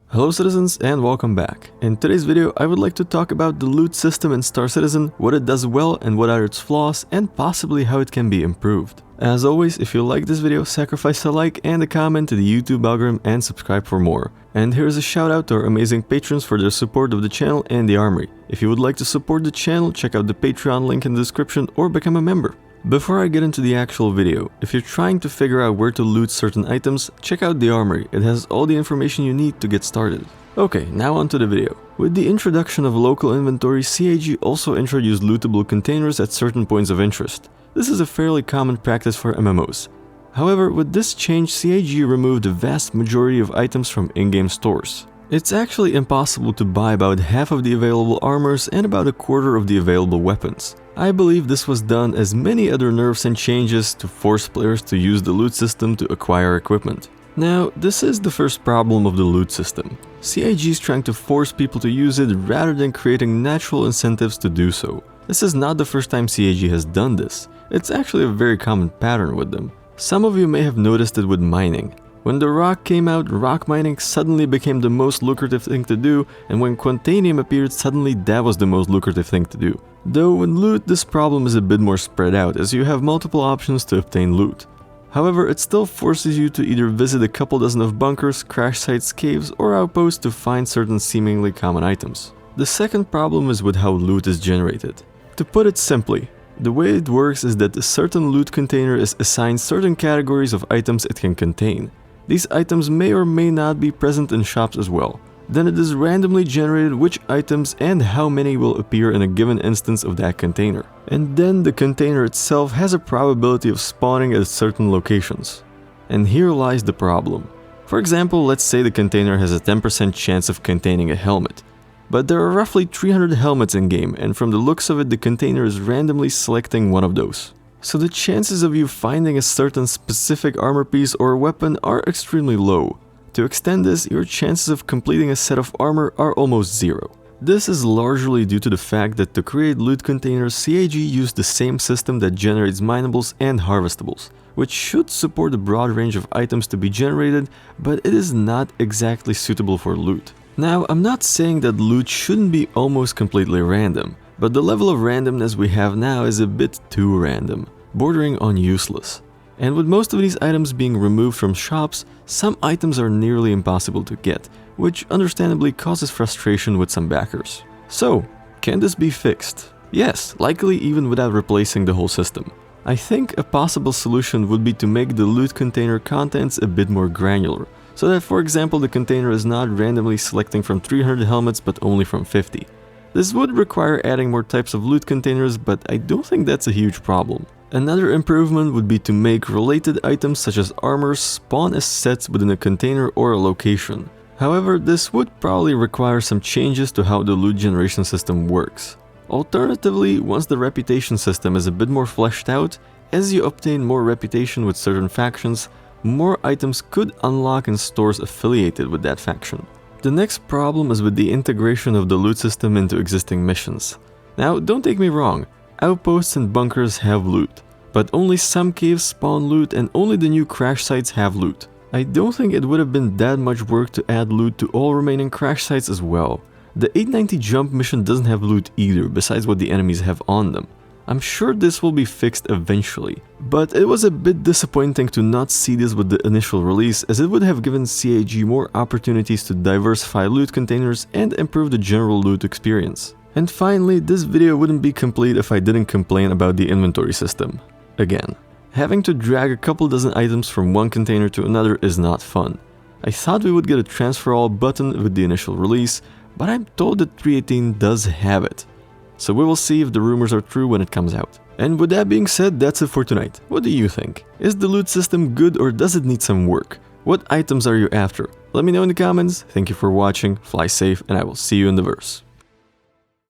Hello citizens and welcome back. In today's video I would like to talk about the loot system in Star Citizen, what it does well and what are its flaws, and possibly how it can be improved. As always, if you like this video, sacrifice a like and a comment to the YouTube algorithm and subscribe for more. And here's a shout out to our amazing patrons for their support of the channel and the armory. If you would like to support the channel, check out the Patreon link in the description or become a member. Before I get into the actual video, if you're trying to figure out where to loot certain items, check out the armory, it has all the information you need to get started. Okay, now onto the video. With the introduction of local inventory, CIG also introduced lootable containers at certain points of interest. This is a fairly common practice for MMOs. However, with this change, CIG removed the vast majority of items from in-game stores. It's actually impossible to buy about half of the available armors and about a quarter of the available weapons. I believe this was done as many other nerfs and changes to force players to use the loot system to acquire equipment. Now, this is the first problem of the loot system. CIG is trying to force people to use it rather than creating natural incentives to do so. This is not the first time CIG has done this. It's actually a very common pattern with them. Some of you may have noticed it with mining. When the rock came out, rock mining suddenly became the most lucrative thing to do, and when Quantanium appeared, suddenly that was the most lucrative thing to do. Though with loot, this problem is a bit more spread out, as you have multiple options to obtain loot. However, it still forces you to either visit a couple dozen of bunkers, crash sites, caves, or outposts to find certain seemingly common items. The second problem is with how loot is generated. To put it simply, the way it works is that a certain loot container is assigned certain categories of items it can contain. These items may or may not be present in shops as well. Then it is randomly generated which items and how many will appear in a given instance of that container. And then the container itself has a probability of spawning at certain locations. And here lies the problem. For example, let's say the container has a 10% chance of containing a helmet. But there are roughly 300 helmets in game, and from the looks of it, the container is randomly selecting one of those. So the chances of you finding a certain specific armor piece or weapon are extremely low. To extend this, your chances of completing a set of armor are almost zero. This is largely due to the fact that to create loot containers, CIG used the same system that generates minables and harvestables, which should support a broad range of items to be generated, but it is not exactly suitable for loot. Now, I'm not saying that loot shouldn't be almost completely random, but the level of randomness we have now is a bit too random, bordering on useless. And with most of these items being removed from shops, some items are nearly impossible to get, which understandably causes frustration with some backers. So, can this be fixed? Yes, likely even without replacing the whole system. I think a possible solution would be to make the loot container contents a bit more granular, so that for example the container is not randomly selecting from 300 helmets but only from 50. This would require adding more types of loot containers, but I don't think that's a huge problem. Another improvement would be to make related items such as armor spawn as sets within a container or a location. However, this would probably require some changes to how the loot generation system works. Alternatively, once the reputation system is a bit more fleshed out, as you obtain more reputation with certain factions, more items could unlock in stores affiliated with that faction. The next problem is with the integration of the loot system into existing missions. Now, don't take me wrong. Outposts and bunkers have loot, but only some caves spawn loot and only the new crash sites have loot. I don't think it would have been that much work to add loot to all remaining crash sites as well. The 890 jump mission doesn't have loot either, besides what the enemies have on them. I'm sure this will be fixed eventually, but it was a bit disappointing to not see this with the initial release, as it would have given CIG more opportunities to diversify loot containers and improve the general loot experience. And finally, this video wouldn't be complete if I didn't complain about the inventory system. Again, having to drag a couple dozen items from one container to another is not fun. I thought we would get a transfer all button with the initial release, but I'm told that 318 does have it. So we will see if the rumors are true when it comes out. And with that being said, that's it for tonight. What do you think? Is the loot system good or does it need some work? What items are you after? Let me know in the comments. Thank you for watching, fly safe, and I will see you in the verse.